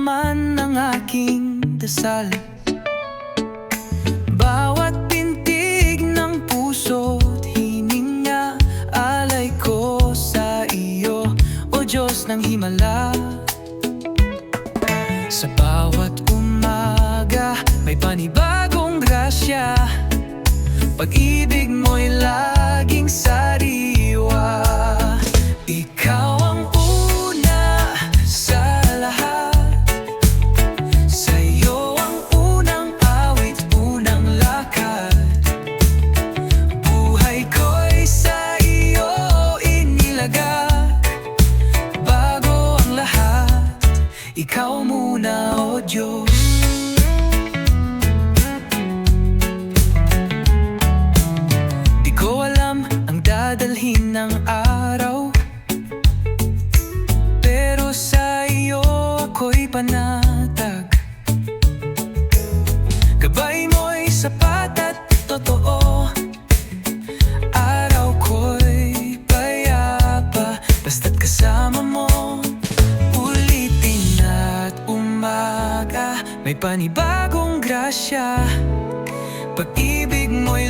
laman ng aking dasal. Bawat pintig ng puso't hininga, alay ko sa iyo, O Diyos ng Himala. Sa bawat umaga may panibagong grasya, pag-ibig mo'y laging sariwa. Ikaw ang una sa lahat, sa'yo ang unang awit, unang lakad. Buhay ko'y sa iyo inilagak, bago ang lahat, ikaw muna, O Diyos. Di ko alam ang dadalhin ng araw, pero sa iyo ako'y panatag. Gabay mo'y sapat at totoo, araw ko'y payapa, basta't kasama mo. Ulitin at umaga, may panibagong grasya, pag-ibig mo'y